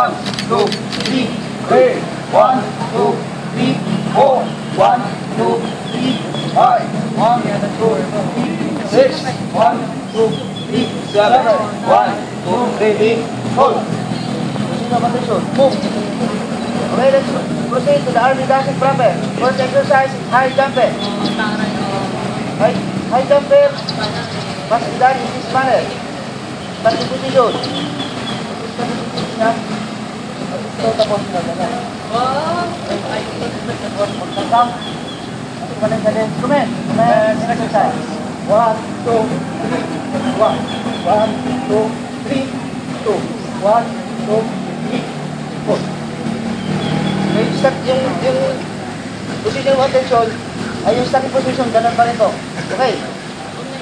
1, 2, 3, 1, 2, 3, 4, 1, 2, 3, 5, 1, 2, 3, 6, 1, 2, 3, 7, 1, 2, 3, hold. Sino attention? Move. Okay, let's proceed to the army dancing proper. First exercise is high jumper. High jumper must be done in this manner. Starting position. Tapos na ganyan. Pagkakang. Kumain ka din. Kumain. Next exercise. 1, 2, 3. 1, 2, 3, 2. 1, 2, 3, 4. Okay, start yung position of attention ay yung starting position, ganun pa rin to. Okay.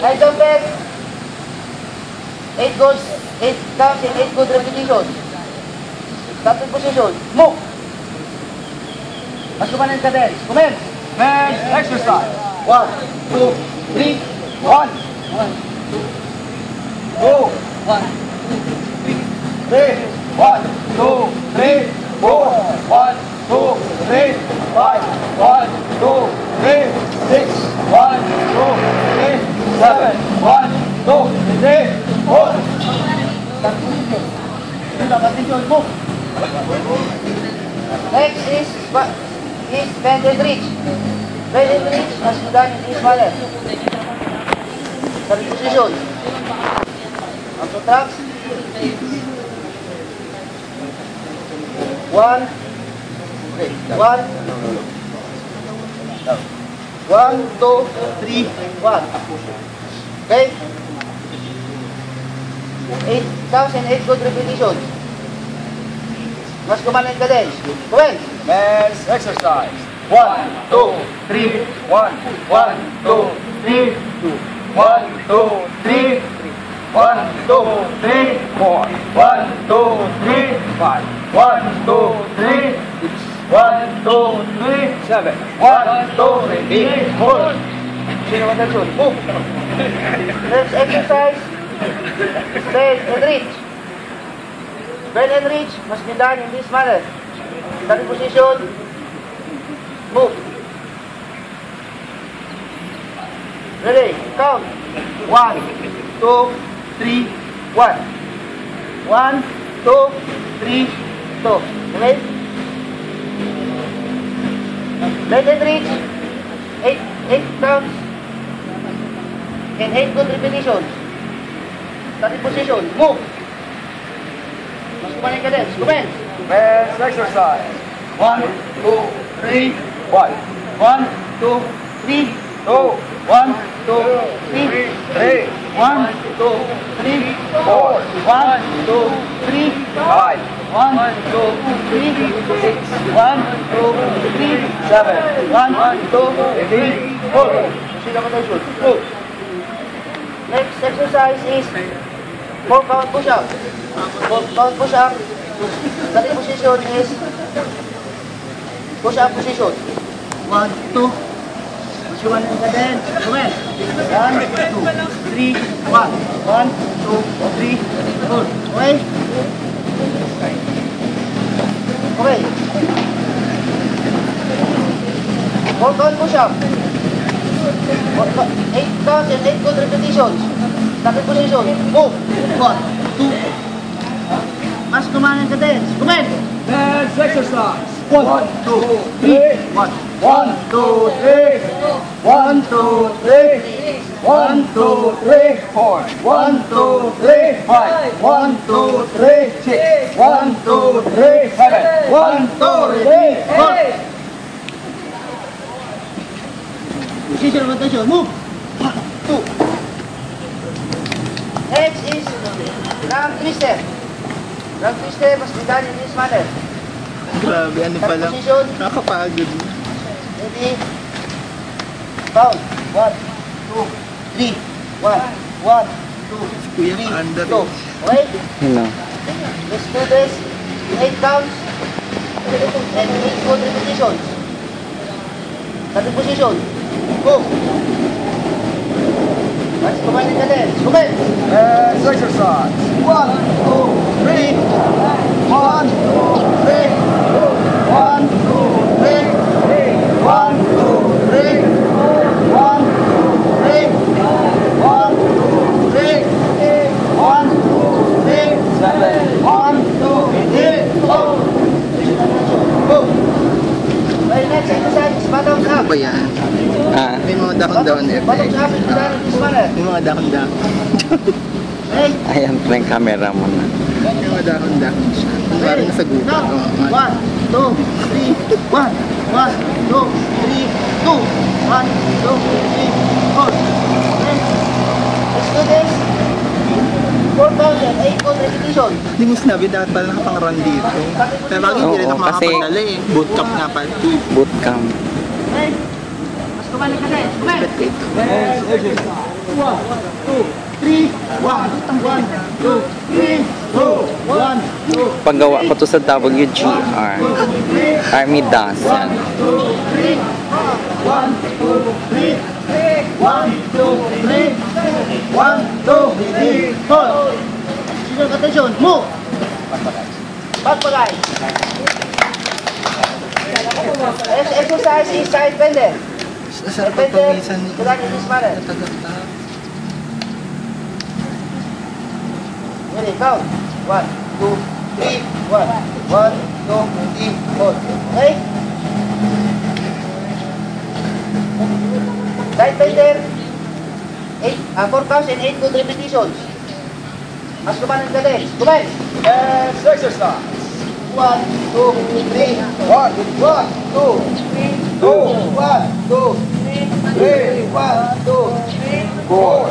High jump back. 8 goals, 8 counts and 8 good repetition. Starting position, move. Mas kumain ka din. Kumain. Next exercise. 1, 2, 3, 1, 2, 3, 1, 2, 3, 4, 1, 2, 3, 5, 1, 2, 3, 6, 1, 2, 3, 7, 1, 2, 3, 4. move. Next is bend and reach. Bend and reach must be done in this manner. Starting position. On the tracks. 1, 2, 3, 1. Okay? 8 counts and 8 good repetitions. Mas kumain ka din. Kumain. Next exercise. 1, 2, 3, 1, 1, 2, 3, 1, 2, 3, 1, 2, 3, 4, 1, 2, 3, 5, 1, 2, 3, 6, 1, 2, 3, 7, 1, 2, 3, 4. Sino attention? Move. Next exercise. Bend and reach. Bend and reach must be done in this manner. Starting position. Move. Ready? Count. 1, 2, 3, 1. 1, 2, 3, 2. Okay? Let it reach 8 counts and 8 good repetitions. Starting position. Move. Mas kumain ka din. Commence. Men's exercise. 1, 2, 3, 1. 1, 2, 3, 2. 1, 2, 3, 3. 1, 2, 3, 4. 1, 2, 3, 5. 1, 2, 3, 6. 1, 2, 3, 7. 1, 2, 3, 4. Sila ka tayo shoot. Move. Next exercise is 4 count push-up. 4 count push-up. Starting position is push-up position. 1, 2. Masuwanan ka din. Comment. 1, 2, 3, 1. 1, 2, 3, 4. Okay? Okay. 4 count push-up. 8 counts and 8 good repetitions. Starting position. Move. 1, 2. Mas kumanan ka din. Comment. Men's exercise. 1, 2, 3, 1. 1, 2, 3. 1, 2, 3. 1, 2, 3, 4. 1, 2, 3, 5. 1, 2, 3, 6. 1, 2, 3, 7. 1, 2, 3, 4. Position of attention. Move. 2. Next is lamb twister. Lamb twister must be done in this manner. Grabe, ano Start pala? position. Nakakapagod. Ready? Count. 1, 2, 3. 1, 1, 2, Kuya, 3, under 2. Okay? Hello. Let's do this. 8 counts and 8 good repetitions. Starting position. Go. Mas kumain ka din. Kumain. Men's exercise. 1, 2, 3. 1, 2, 3. 1, 2, 3. 1, 2, 3. 1, 2, 3. 1, 2, 3. 1, 2, 3. 7. 1, 2, 3. Go. Okay, next exercise is bottoms Ano up. ba yan? Ah, May mga dahon-dahon Bottoms effect. up is done in this manner. May mga dahon-dahon. Okay? ayan pala yung camera mo na. May mga dahon-dahon siya. Parang nasa gubat. Now, Oo, 1, 2, 3, 1, 1, 2, 3, 2, 1, 2, 3, 4. Okay? Let's do this. 4,008 good repetition. Hindi mo sinabi, dapat pala nakapang-run dito. Kaya bakit hindi rin Oo, ako kasi- makapagdala eh. Bootcamp nga pala. Bootcamp. Okay? Mas kumalik ka din. Kumalik. Bet ko ito. Men's exercise. 1, 2, 3. 1, 1, 2, 3. 2, 1, 2. Paggawa ko to sa WGR. Army Das yan. 1, 2, 3. 1, 2, 3. 1, 2, 3. 4. Position attention. Move. Pagpagay. Exercise is side bender. Sarap Bender. pagpawisan ni Done in this manner. Natagap-tap. Ready, count. 1, 2, 3, 1. 1, 2, 3, 4. Okay? Side bender. 4 counts and 8 good repetitions. Mas kumanan ka din. Kumain. Men's exercise. 1, 2, 3. 1, 1, 2, 3. 2, 1, 2, 3. 1, 2, 3. 4. 1,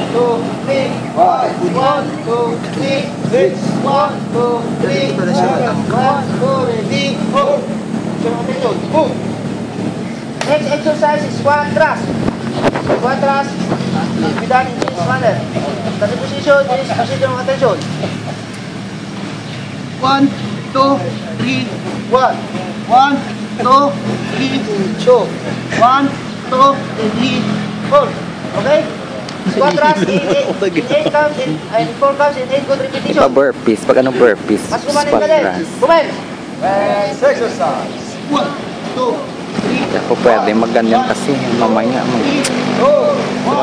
2, 3. 5. 1, 2, 3. 6. 1, 2, 3. Hindi pala siya 1, matangkad. 2, 3, 4. Attention. Move. Next exercise is squat thrust. Squat thrust be done in this manner. The position is position of attention. 1, 2, 3, 1. 1, 2, 3, 2. 1, 2, 3, 4. Okay? Squat thrust in 8 counts and 4 counts in 8 good repetition. Pa-burpees. Pag anong burpees? Mas kumanin Squat ka din. thrust. Kumain. Men's exercise. 1, 2, 3, Hindi ako pwede magganyan kasi mamaya 2,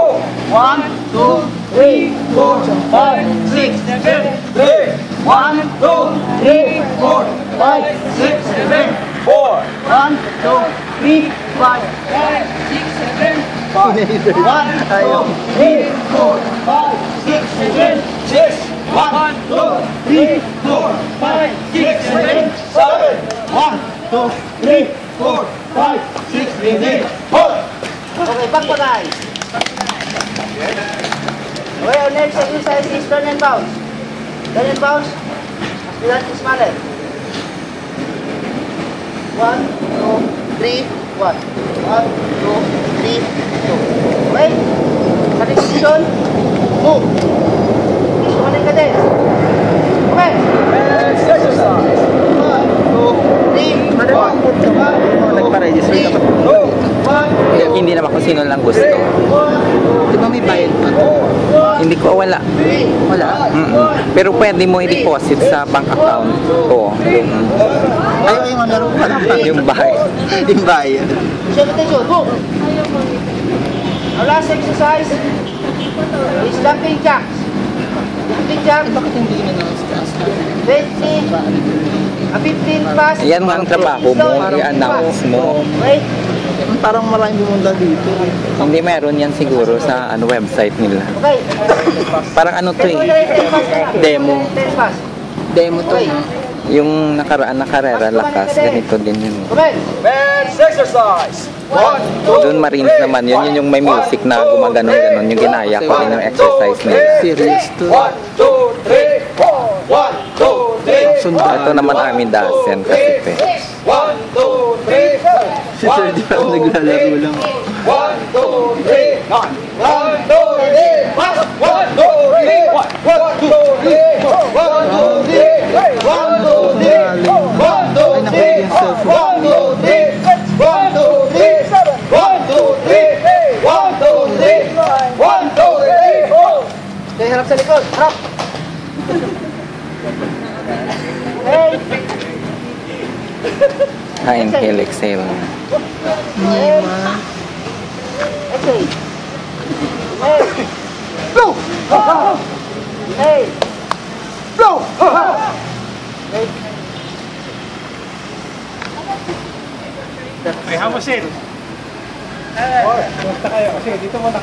Go! 1, 2, 3, 4, 5, 6, 7, 8. 1, 2, 3, 4, 5, 6, 7, 4. 1, 2, 3, 5, 5, 6, 7, 5. 1, 2, 3, 4, 5, 6, 7, 6. 1, 2, 3, 4, 5, 6, 7, 7. 1, 2, 3, 4, 5, 6, 7, 8. Okay, back pa guys. Okay, our next exercise is turn and bounce. Turn and bounce. Aspirant is smaller. 1, 2, 3, 1. 1, 2, 3, 2. Okay? Sa next position, move. Sumanin ka din. Okay. Next exercise. 1, 2, 3, 1. Nagpa-register ka pa. Go! 1, Hindi naman kung sino lang gusto. Di ba may bayad pa? Hindi ko wala. Wala. Pero pwede mo i-deposit sa bank account ko. Ay, yung meron pa lang pa. Yung bahay. Yung bayad. Show attention, move. Our last exercise is jumping jacks. Jumping jacks. Bakit hindi na na-stress? 20, 15 pass. Yan nga ang trabaho mo, i-announce mo. Wait. Parang maraming bumunda dito. Hindi meron yan siguro sa website nila. Okay. Parang ano to demo. 10 pass. Demo to. Okay. Yung nakaraan na karera lakas, ganito din yun. Okay. Men's exercise. 1, 2, Doon Marines naman, yun yung may music na gumaganon-ganon. Yung ginaya ko rin yung exercise nila. Serious to. 1, 2, 3, 4. 1, 2, 3, Sundalo. Ito naman Army Dazen kasi pe. 1, 2, 3, 4. Si Sir di pa naglalaro lang. 1, 2, 3, 9. 1, 2, 3, pass. 1, 2, 3, 1, 2, 3, 1, 2, 3, 1, 2, 3, 1, 2, 3, 1, 2, 3, 1, 2, 3, 1, 2, 3, 1, 2, 3, 1, 2, 3, 4. Okay, harap sa likod. Harap. Okay. Inhale, exhale. Okay. Okay. Go. Hey. Go. Okay, have a seat. Basta kayo kasi dito muna kayo.